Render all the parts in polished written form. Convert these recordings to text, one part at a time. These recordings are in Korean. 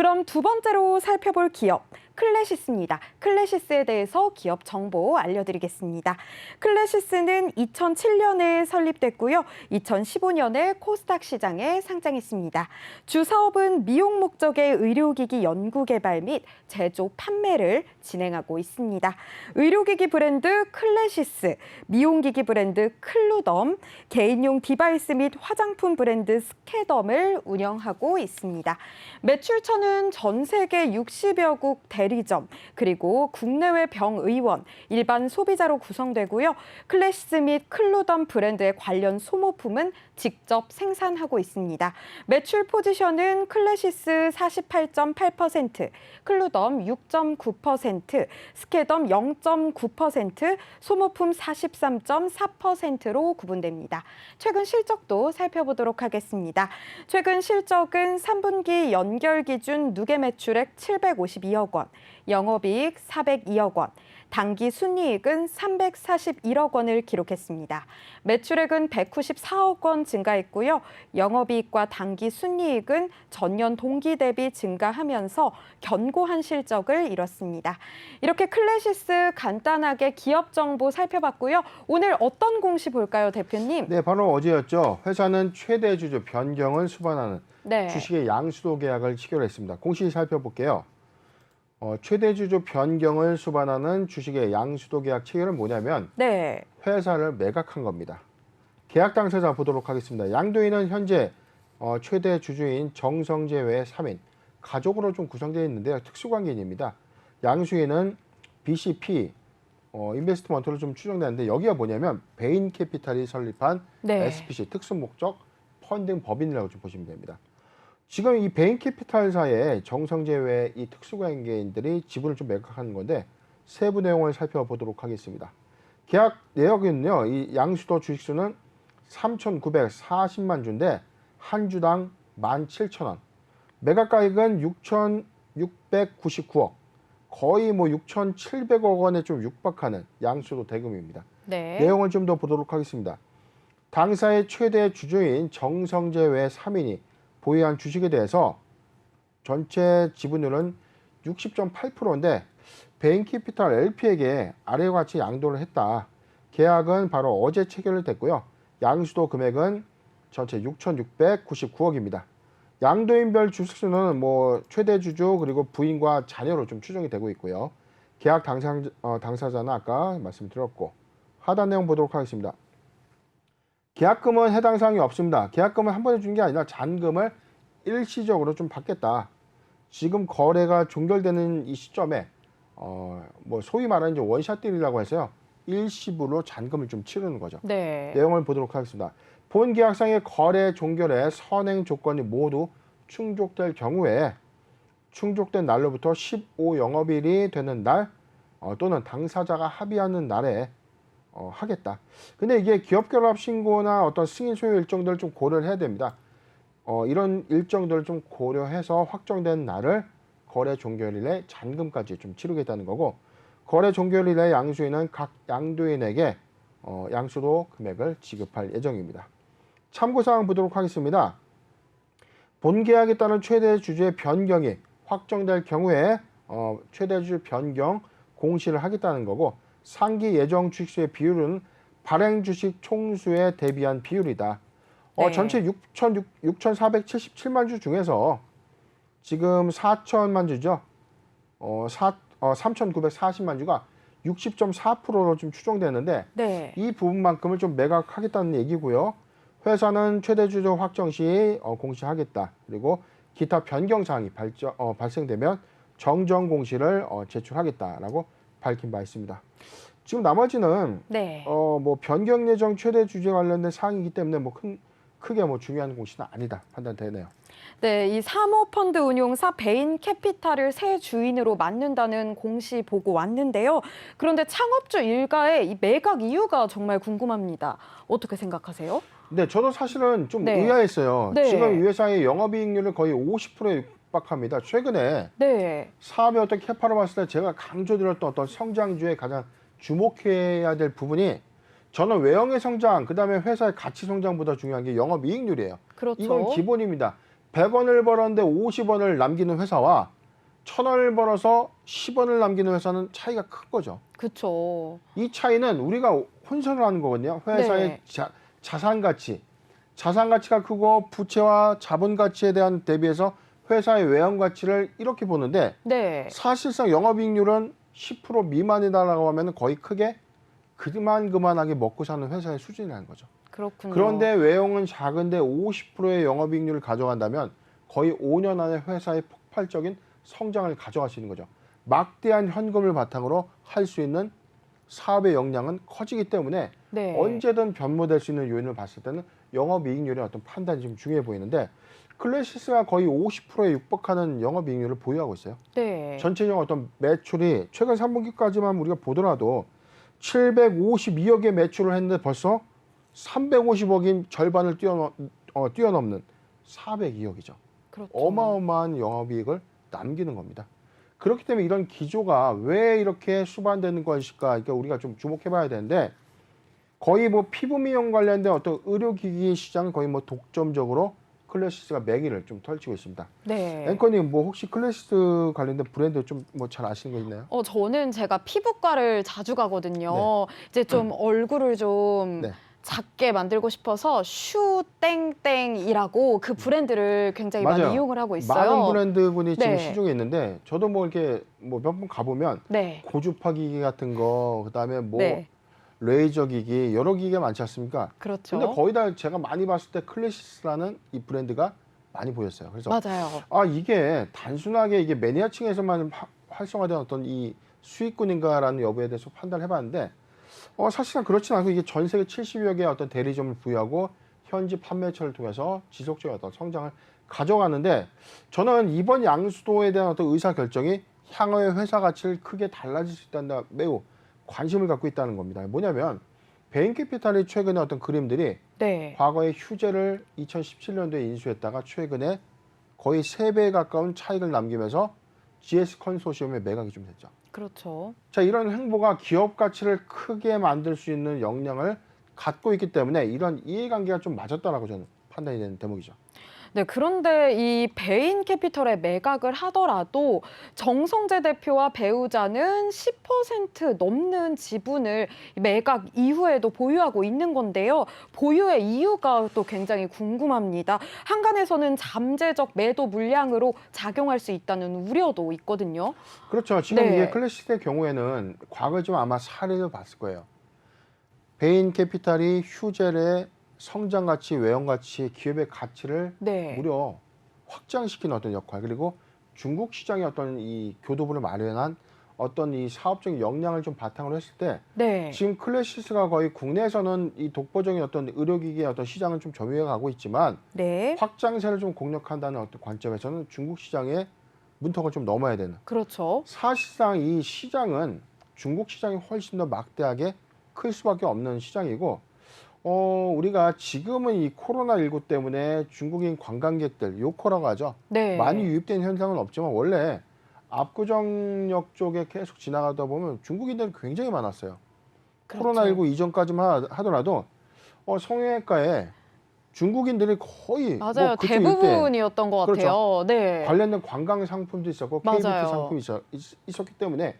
그럼 두 번째로 살펴볼 기업, 클래시스입니다. 클래시스에 대해서 기업 정보 알려드리겠습니다. 클래시스는 2007년에 설립됐고요. 2015년에 코스닥 시장에 상장했습니다. 주 사업은 미용 목적의 의료기기 연구 개발 및 제조 판매를 진행하고 있습니다. 의료기기 브랜드 클래시스, 미용기기 브랜드 클루덤, 개인용 디바이스 및 화장품 브랜드 스케덤을 운영하고 있습니다. 매출처는 전 세계 60여 국 대리점, 그리고 국내외 병의원, 일반 소비자로 구성되고요. 클래시스 및 클루덤 브랜드의 관련 소모품은 직접 생산하고 있습니다. 매출 포지션은 클래시스 48.8%, 클루덤 6.9%, 스케덤 0.9%, 소모품 43.4%로 구분됩니다. 최근 실적도 살펴보도록 하겠습니다. 최근 실적은 3분기 연결 기준 누계 매출액 752억 원, 영업이익 402억 원, 당기 순이익은 341억 원을 기록했습니다. 매출액은 194억 원 증가했고요. 영업이익과 당기 순이익은 전년 동기 대비 증가하면서 견고한 실적을 이뤘습니다. 이렇게 클래시스 간단하게 기업 정보 살펴봤고요. 오늘 어떤 공시 볼까요, 대표님? 네, 바로 어제였죠. 회사는 최대 주주 변경을 수반하는 네. 주식의 양수도 계약을 체결했습니다. 공시 살펴볼게요. 최대 주주 변경을 수반하는 주식의 양수도 계약 체결은 뭐냐면 네. 회사를 매각한 겁니다. 계약 당사자 보도록 하겠습니다. 양도인은 현재 최대 주주인 정성재 외 3인, 가족으로 좀 구성되어 있는데요. 특수관계인입니다. 양수인은 BCP 인베스트먼트로 좀 추정되는데 여기가 뭐냐면 베인 캐피탈이 설립한 네. SPC 특수목적 펀딩 법인이라고 좀 보시면 됩니다. 지금 이 베인 캐피탈사의 정성재 외 이 특수관계인들이 지분을 좀 매각하는 건데 세부 내용을 살펴보도록 하겠습니다. 계약 내역은요, 이 양수도 주식수는 3,940만 주인데 한 주당 17,000원. 매각가액은 6,699억. 거의 뭐 6,700억 원에 좀 육박하는 양수도 대금입니다. 네. 내용을 좀 더 보도록 하겠습니다. 당사의 최대 주주인 정성재 외 3인이 보유한 주식에 대해서 전체 지분율은 60.8%인데 베인캐피탈 LP에게 아래와 같이 양도를 했다. 계약은 바로 어제 체결됐고요. 양수도 금액은 전체 6,699억입니다. 양도인별 주식수는 뭐 최대 주주 그리고 부인과 자녀로 좀 추정이 되고 있고요. 계약 당사자는 아까 말씀드렸고 하단 내용 보도록 하겠습니다. 계약금은 해당 사항이 없습니다. 계약금은 한 번에 준 게 아니라 잔금을 일시적으로 좀 받겠다. 지금 거래가 종결되는 이 시점에 뭐 소위 말하는 이제 원샷딜이라고 해서요. 일시불로 잔금을 좀 치르는 거죠. 네. 내용을 보도록 하겠습니다. 본 계약상의 거래 종결의 선행 조건이 모두 충족될 경우에 충족된 날로부터 15영업일이 되는 날 또는 당사자가 합의하는 날에 하겠다. 근데 이게 기업결합 신고나 어떤 승인 소요 일정들을 좀 고려를 해야 됩니다. 이런 일정들을 좀 고려해서 확정된 날을 거래 종결일에 잔금까지 좀 치르겠다는 거고 거래 종결일에 양수인은 각 양도인에게 양수도 금액을 지급할 예정입니다. 참고사항 보도록 하겠습니다. 본 계약에 따른 최대 주주의 변경이 확정될 경우에 최대 주주 변경 공시를 하겠다는 거고 상기 예정 주식수의 비율은 발행 주식 총수에 대비한 비율이다. 네. 전체 6,477만 주 중에서 지금 4천만 주죠. 3,940만 주가 60.4%로 좀 추정되는데 네. 이 부분만큼을 좀 매각하겠다는 얘기고요. 회사는 최대 주주 확정 시 공시하겠다. 그리고 기타 변경 사항이 발생되면 정정 공시를 제출하겠다라고 밝힌 바 있습니다. 지금 나머지는 네. 뭐 변경 예정 최대 주주 관련된 사항이기 때문에 뭐 크게 뭐 중요한 공시는 아니다 판단되네요. 네, 이 사모펀드 운용사 베인 캐피탈을 새 주인으로 맡는다는 공시 보고 왔는데요. 그런데 창업주 일가의 이 매각 이유가 정말 궁금합니다. 어떻게 생각하세요? 네, 저도 사실은 좀 네. 의아했어요. 네. 지금 이 회사의 영업이익률은 거의 50%에 육박합니다. 최근에 네. 사업의 어떤 캐파로 봤을 때 제가 강조드렸던 어떤 성장주에 가장 주목해야 될 부분이 저는 외형의 성장, 그다음에 회사의 가치 성장보다 중요한 게 영업이익률이에요. 그렇죠. 이건 기본입니다. 100원을 벌었는데 50원을 남기는 회사와 1000원을 벌어서 10원을 남기는 회사는 차이가 큰 거죠. 그렇죠. 이 차이는 우리가 혼선을 하는 거거든요. 회사의 네. 자산 가치. 자산 가치가 크고 부채와 자본 가치에 대한 대비해서 회사의 외형 가치를 이렇게 보는데 네. 사실상 영업이익률은 10% 미만이다라고 하면 거의 크게 그만하게 먹고 사는 회사의 수준이라는 거죠. 그렇군요. 그런데 외형은 작은데 50%의 영업이익률을 가져간다면 거의 5년 안에 회사의 폭발적인 성장을 가져갈 수 있는 거죠. 막대한 현금을 바탕으로 할 수 있는 사업의 역량은 커지기 때문에 네. 언제든 변모될 수 있는 요인을 봤을 때는 영업이익률의 어떤 판단이 좀 중요해 보이는데 클래시스가 거의 50%에 육박하는 영업이익률을 보유하고 있어요. 네. 전체적인 어떤 매출이 최근 3분기까지만 우리가 보더라도 752억의 매출을 했는데 벌써 350억인 절반을 뛰어넘는 402억이죠. 그렇죠. 어마어마한 영업이익을 남기는 겁니다. 그렇기 때문에 이런 기조가 왜 이렇게 수반되는 것일까? 그러니까 우리가 좀 주목해봐야 되는데 거의 뭐 피부 미용 관련된 어떤 의료기기 시장은 거의 뭐 독점적으로 클래시스가 매기를 좀 펼치고 있습니다. 네. 앵커님 뭐 혹시 클래시스 관련된 브랜드 좀 뭐 잘 아시는 거 있나요? 저는 제가 피부과를 자주 가거든요. 네. 이제 좀 얼굴을 좀 네. 작게 만들고 싶어서 슈땡땡이라고 그 브랜드를 굉장히 많이 맞아요. 이용을 하고 많은 있어요. 브랜드군이 지금 네. 시중에 있는데 저도 뭐 이렇게 뭐 몇 번 가보면 네. 고주파 기기 같은 거 그다음에 뭐 네. 레이저 기기 여러 기기가 많지 않습니까? 그렇죠. 근데 거의 다 제가 많이 봤을 때 클래시스라는 이 브랜드가 많이 보였어요. 그래서 맞아요. 이게 단순하게 이게 매니아층에서만 활성화된 어떤 이 수익군인가라는 여부에 대해서 판단을 해봤는데 사실상 그렇진 않고 이게 전 세계 70여 개의 어떤 대리점을 부여하고 현지 판매처를 통해서 지속적인 어떤 성장을 가져가는데 저는 이번 양수도에 대한 어떤 의사 결정이 향후의 회사 가치를 크게 달라질 수 있다는 데 매우 관심을 갖고 있다는 겁니다. 뭐냐면 베인캐피탈이 최근에 어떤 그림들이 네. 과거에 휴재를 2017년도에 인수했다가 최근에 거의 3배에 가까운 차익을 남기면서 GS 컨소시엄에 매각이 좀 됐죠. 그렇죠. 자, 이런 행보가 기업 가치를 크게 만들 수 있는 역량을 갖고 있기 때문에 이런 이해관계가 좀 맞았다라고 저는 판단이 되는 대목이죠. 네, 그런데 이 베인캐피털에 매각을 하더라도 정성재 대표와 배우자는 10% 넘는 지분을 매각 이후에도 보유하고 있는 건데요. 보유의 이유가 또 굉장히 궁금합니다. 한간에서는 잠재적 매도 물량으로 작용할 수 있다는 우려도 있거든요. 그렇죠. 지금 네. 이게 클래시스의 경우에는 과거에 좀 아마 사례를 봤을 거예요. 베인캐피탈이 휴젤의 성장 가치, 외형 가치, 기업의 가치를 네. 무려 확장시키는 어떤 역할, 그리고 중국 시장의 어떤 이 교두보를 마련한 어떤 이 사업적인 역량을 좀 바탕으로 했을 때 네. 지금 클래시스가 거의 국내에서는 이 독보적인 어떤 의료기기의 어떤 시장을 좀 점유해 가고 있지만 네. 확장세를 좀 공략한다는 어떤 관점에서는 중국 시장의 문턱을 좀 넘어야 되는. 그렇죠. 사실상 이 시장은 중국 시장이 훨씬 더 막대하게 클 수밖에 없는 시장이고 우리가 지금은 이 코로나19 때문에 중국인 관광객들, 요코라고 하죠. 네. 많이 유입된 현상은 없지만 원래 압구정역 쪽에 계속 지나가다 보면 중국인들이 굉장히 많았어요. 그렇죠. 코로나19 이전까지만 하더라도 성형외과에 중국인들이 거의 맞아요. 뭐 그쪽 일대 대부분이었던 것 그렇죠. 같아요. 네. 관련된 관광 상품도 있었고 맞아요. KBT 상품이 있었기 때문에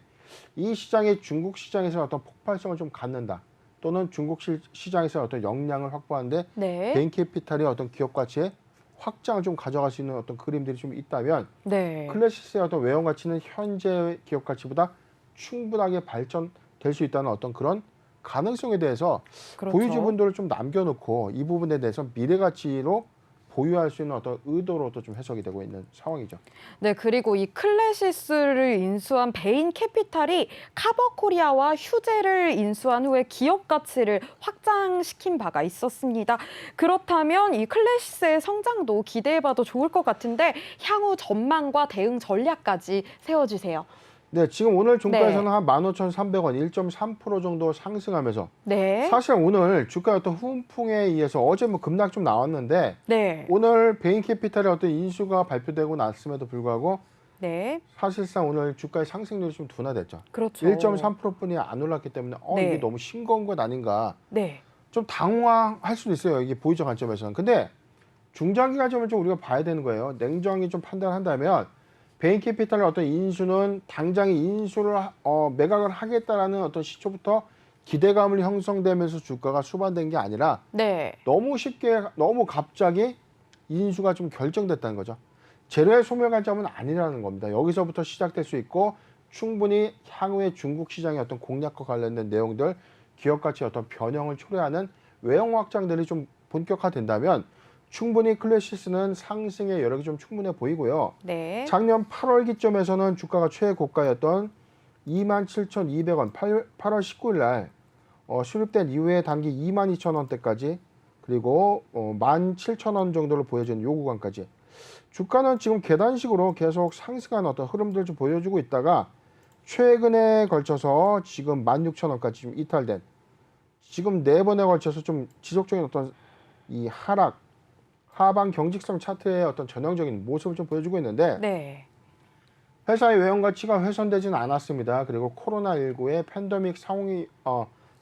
이 시장이 중국 시장에서 어떤 폭발성을 좀 갖는다. 또는 중국 시장에서 어떤 역량을 확보하는데 네. 베인캐피탈의 어떤 기업 가치에 확장을 좀 가져갈 수 있는 어떤 그림들이 좀 있다면 네. 클래시스의 어떤 외형 가치는 현재 기업 가치보다 충분하게 발전될 수 있다는 어떤 그런 가능성에 대해서 그렇죠. 보유 지분들을 좀 남겨놓고 이 부분에 대해서 미래 가치로 보유할 수 있는 어떤 의도로도 좀 해석이 되고 있는 상황이죠. 네, 그리고 이 클래시스를 인수한 베인캐피탈이 카버코리아와 휴재를 인수한 후에 기업 가치를 확장시킨 바가 있었습니다. 그렇다면 이 클래시스의 성장도 기대해봐도 좋을 것 같은데 향후 전망과 대응 전략까지 세워주세요. 네, 지금 오늘 종가에서는 한 15,300원, 1.3% 정도 상승하면서 네. 사실 오늘 주가의 어떤 훈풍에 의해서 어제 뭐 급락 좀 나왔는데 네. 오늘 베인캐피탈의 어떤 인수가 발표되고 났음에도 불구하고 네. 사실상 오늘 주가의 상승률이 좀 둔화됐죠. 그렇죠. 1.3%뿐이 안 올랐기 때문에 네. 이게 너무 싱거운 것 아닌가 네. 좀 당황할 수도 있어요. 이게 보유자 관점에서는. 근데 중장기 관점을 좀 우리가 봐야 되는 거예요. 냉정히 좀 판단한다면 베인 캐피탈의 어떤 인수는 당장에 인수를 매각을 하겠다라는 어떤 시초부터 기대감을 형성되면서 주가가 수반된 게 아니라 네. 너무 쉽게 너무 갑자기 인수가 좀 결정됐다는 거죠. 재료의 소멸 관점은 아니라는 겁니다. 여기서부터 시작될 수 있고 충분히 향후에 중국 시장의 어떤 공략과 관련된 내용들, 기업 가치 어떤 변형을 초래하는 외형 확장들이 좀 본격화된다면 충분히 클래시스는 상승의 여력이 좀 충분해 보이고요. 네. 작년 8월 기점에서는 주가가 최고가였던 27,200원 8월 19일 날 수립된 이후에 단기 22,000원대까지 그리고 17,000원 정도로 보여지는 요 구간까지 주가는 지금 계단식으로 계속 상승하는 어떤 흐름들 좀 보여주고 있다가 최근에 걸쳐서 지금 16,000원까지 좀 이탈된 지금 4번에 걸쳐서 좀 지속적인 어떤 이 하방 경직성 차트의 어떤 전형적인 모습을 좀 보여주고 있는데 네. 회사의 외형 가치가 훼손되지는 않았습니다. 그리고 코로나19의 팬데믹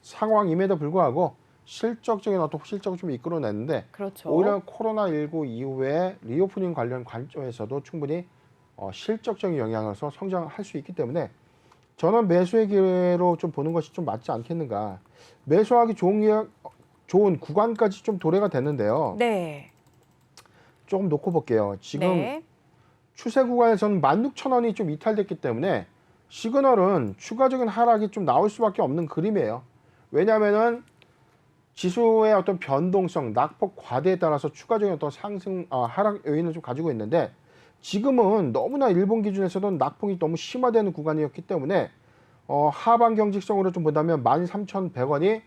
상황임에도 불구하고 실적적인 어떤 실적을 좀 이끌어냈는데 그렇죠. 오히려 코로나19 이후에 리오프닝 관련 관점에서도 충분히 실적적인 영향에서 성장할 수 있기 때문에 저는 매수의 기회로 좀 보는 것이 좀 맞지 않겠는가. 매수하기 좋은 구간까지 좀 도래가 됐는데요. 네. 조금 놓고 볼게요. 지금 네. 추세 구간에서는 16,000원이 좀 이탈됐기 때문에 시그널은 추가적인 하락이 좀 나올 수밖에 없는 그림이에요. 왜냐하면은 지수의 어떤 변동성, 낙폭 과대에 따라서 추가적인 어떤 상승, 하락 요인을 좀 가지고 있는데 지금은 너무나 일본 기준에서는 낙폭이 너무 심화되는 구간이었기 때문에 하반 경직성으로 좀 본다면 13,100원이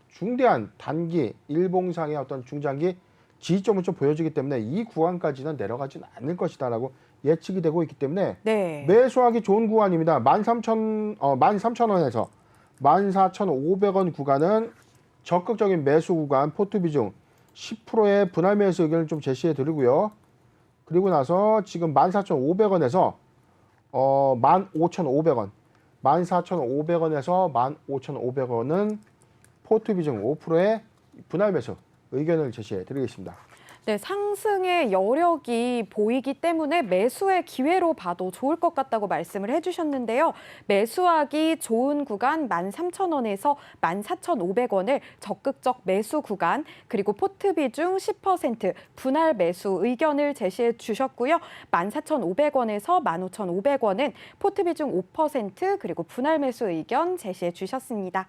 중대한 단기 일봉상의 어떤 중장기 지지점을 좀 보여주기 때문에 이 구간까지는 내려가지는 않을 것이다라고 예측이 되고 있기 때문에 네. 매수하기 좋은 구간입니다. 13,000원에서 14,500원 구간은 적극적인 매수 구간 포트 비중 10%의 분할 매수 의견을 좀 제시해 드리고요. 그리고 나서 지금 14,500원에서 15,500원 14,500원에서 15,500원은 포트 비중 5%의 분할 매수 의견을 제시해 드리겠습니다. 네, 상승의 여력이 보이기 때문에 매수의 기회로 봐도 좋을 것 같다고 말씀을 해주셨는데요. 매수하기 좋은 구간 13,000원에서 14,500원을 적극적 매수 구간, 그리고 포트 비중 10% 분할 매수 의견을 제시해 주셨고요. 14,500원에서 15,500원은 포트 비중 5% 그리고 분할 매수 의견 제시해 주셨습니다.